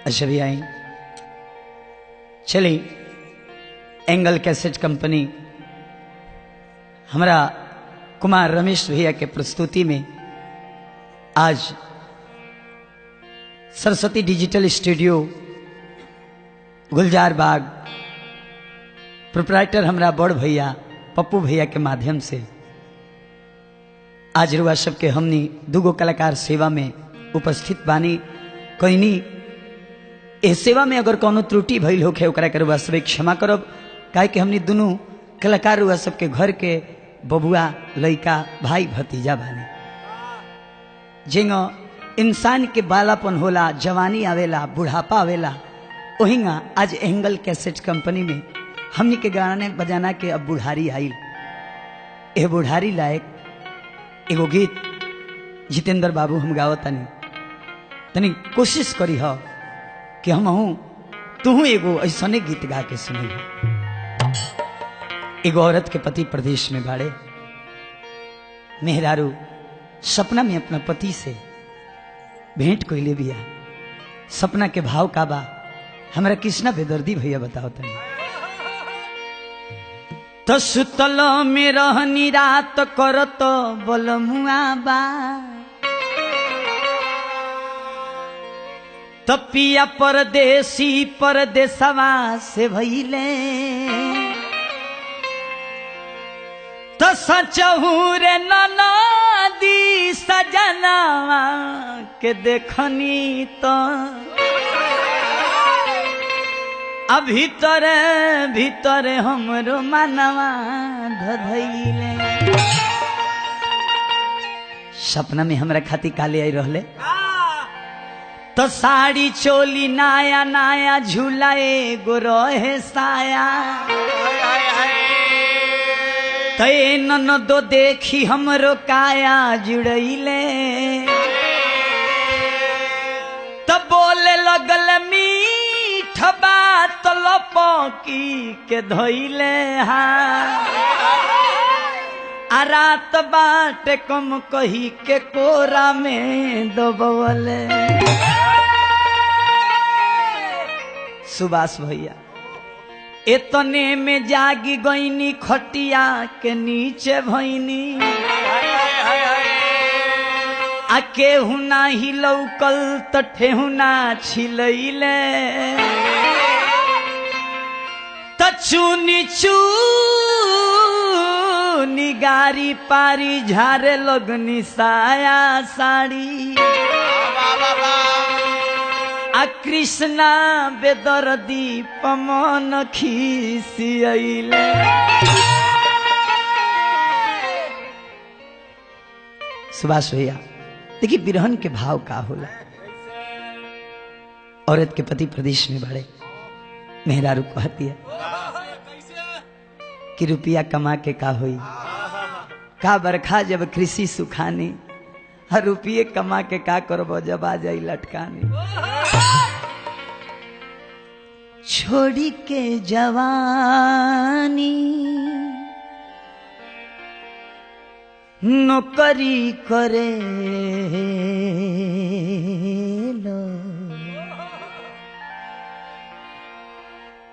अच्छा भी आई चली एंगल कैसेट कंपनी हमारा कुमार रमेश भैया के प्रस्तुति में आज सरस्वती डिजिटल स्टूडियो गुलजार बाग प्रोप्राइटर हमारा बड़ भैया पप्पू भैया के माध्यम से आज रुआ सबके हमनी दुगो कलाकार सेवा में उपस्थित बानी। कहनी ए सेवा में अगर कोनो त्रुटि भइल होखे ओकरा के रुआ सब क्षमा करब, काहे कि हमनी दोनों कलाकार रुआ सबके घर के बबुआ लइका भाई भतीजा बानी। जिंगा इंसान के बालापन होला, जवानी आवेला, बुढ़ापा आवेला, ओहिंगा आज एंगल कैसेट कंपनी में हमनी के गाने बजाना के अब बुढ़ारी आइल। ए बुढ़ारी लायक एगो गीत जितेंद्र बाबू हम गावतानी, तनी कोशिश करी हो कि हम तू एगो ऐसने गीत गा के सुनी। एगो औरत के पति प्रदेश में बाड़े, मेहरारू सपना में अपना पति से भेंट कोइले बिया। सपना के भाव का बा हमरा कृष्णा बेदर्दी भैया बताओ तनी। तो सुतल में रहनी रात करत बोलमुआ बा, तो पिया परदेसी परदेसवा से भइले, तो सचहू रे ननदी सजनवा के देखनी तो भीतर भीतर हमरो मनवा धधइले। सपना में हमरा खाती काले आई रहले, तो साड़ी चोली नया नया झूला एगो रहे साया, तो ननदो देखी हमरो काया जुड़ैले, तो बोले लगल मीठ बात लपकी के धइले। आ रात बाटे कम कही के कोरा में दबवले। सुभाष भैया इतने में जागी गईनी, खटिया के नीचे भईनी, आ केहू ना ही लौकल त ठेहू ना छिलैले, त चुनी चुनी गारी पारी झारे लगनी साया साड़ी। आ कृष्णा बेदर्दी पमन खिसियैले। सुभाष भैया देखिए बिरहन के भाव का होला। औरत के पति प्रदेश में बड़े, मेहरारू कहती है कि रुपया कमा के का होई, का बरखा जब कृषि सुखानी, हर रुपये कमा के का करबो जब आ जाई लटकानी। छोड़ी के जवानी नौकरी करे लो,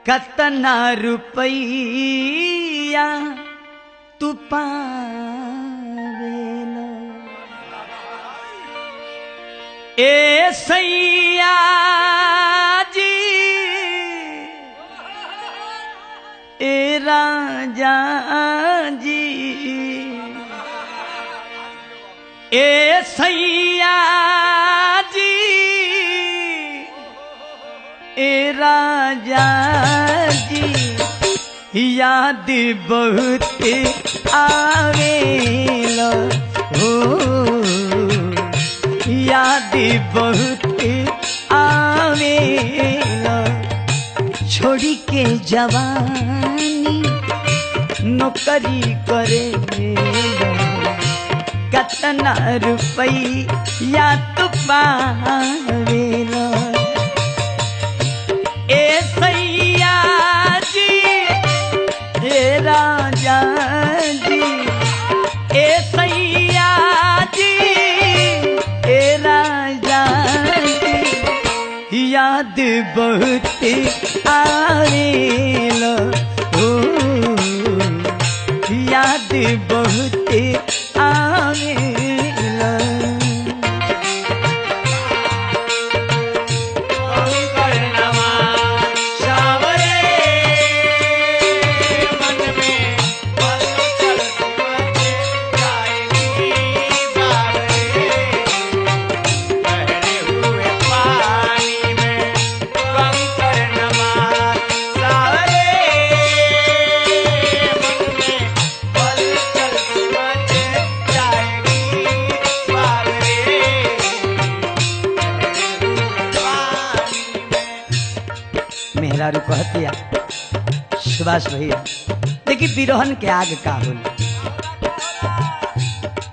कतना रुपया तू पावेलो। ए सैया जी ए राजा जी, ए सैया जी ए राजा जी, याद बहुत आवेलो हो, याद बहुत आवेलो। छोड़ी के जवानी नौकरी करे कतना रुपया तू पावेलो। ए सैया जी ए राजा जी, ए सैया जी ए राजा जी, या याद बहुत आवेला हो, याद बहुत आवेला। मेहरारू कहतिया सुभाष भैया देखी बिरहन के आग का होल,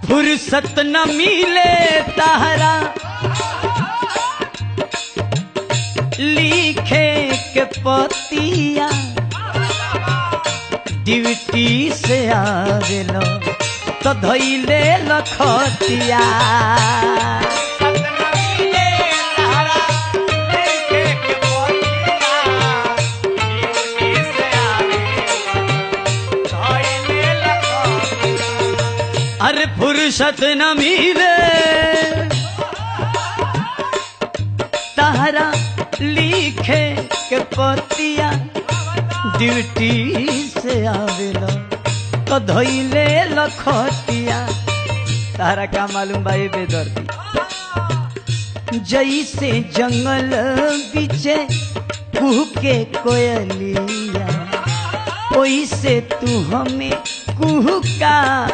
फुर्सत न मिले तारा लिखे के पतिया, ड्यूटी से आवेलो तो धइले लखतिया। अरे फुर्सत न मिले तारा लिखे के पतिया, ड्यूटी से आवेला तो धइले लखतिया। तारा का मालूम भाई बेदर्दी, जैसे जंगल बीचे कुहके कोयलिया, ओइसे तू हमें कुहकावेला।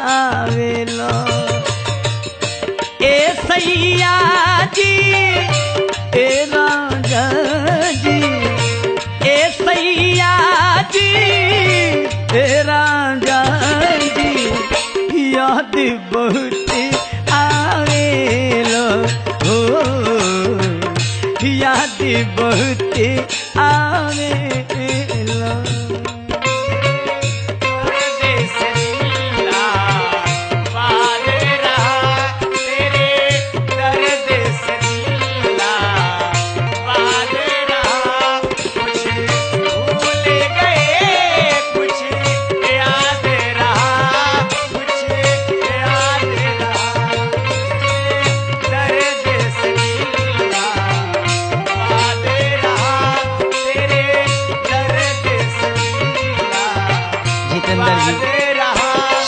ए सैया जी ए राजा जी, ए सैया जी ए राजा जी, याद बहुत आवेला हो, याद बहुत आवेला।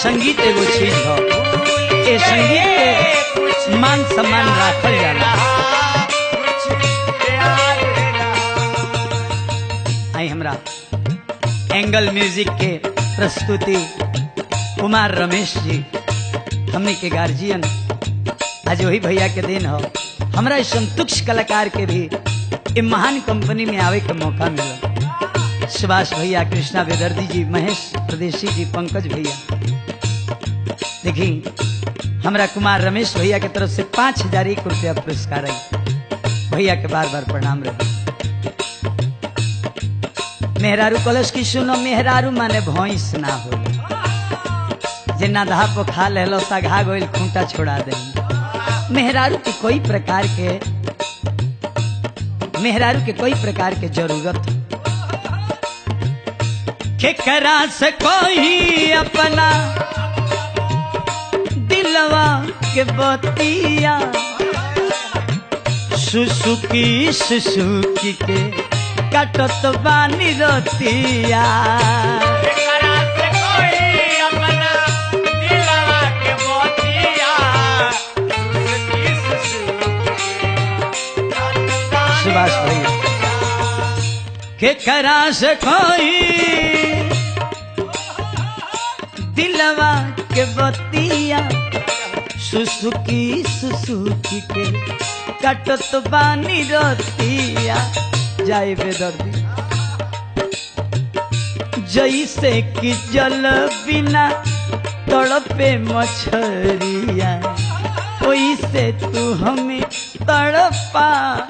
संगीत एगो चीज हो, ए संगीत के मान सम्मान राखल जाला। आई हमरा एंगल म्यूजिक के प्रस्तुति कुमार रमेश जी हमने के गार्जियन, आज वही भैया के दिन हो। हमरा इस संतुष्ट कलाकार के भी ये महान कंपनी में आवे के मौका मिला। सुभाष भैया, कृष्णा बेदर्दी जी, महेश प्रदेशी जी, पंकज भैया। देखी हमरा कुमार रमेश भैया के तरफ से 5001 रुपया पुरस्कार है। भैया के बार बार प्रणाम रहे। मेहरारू कलश की सुनो, मेहरारू माने भैंस ना हो, जे नाधा को खा लेलो सघा गोइल खूंटा छोड़ा दे। मेहरारू के कोई प्रकार के जरूरत केकरा से कोई अपना दिलवा के बतिया, सुसुकी सुसुकी के कटत बानी रतिया। सुभाष भैया केकरा से कोई दिलवा के बतिया, सुसुकी सुसुकी के कटत बानी रतिया। जाए बेदर्दी जैसे कि जल बिना तड़पे मछरिया, वैसे तू हमें तड़पावेलो।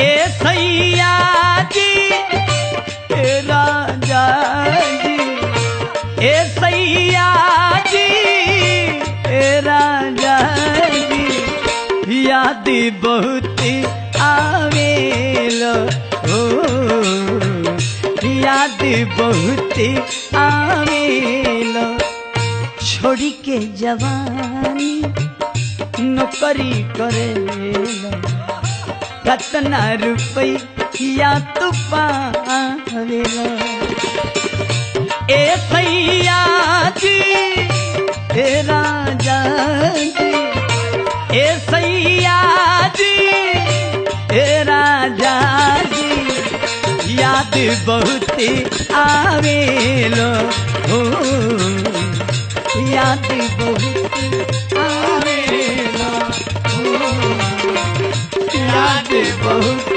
ए सैया जी ए राजा जी, ए सैया जी ए राजा जी, याद याद बहुत आवेलो हो याद बहुत आवेलो छोड़ी के जवानी नौकरी करेलो कतना रुपया तू पावेलो ए सैया जी ए राजा जी ए सैया जी ए राजा जी याद बहुत आवेलो हो याद बहुत आवेलो हो याद बहुत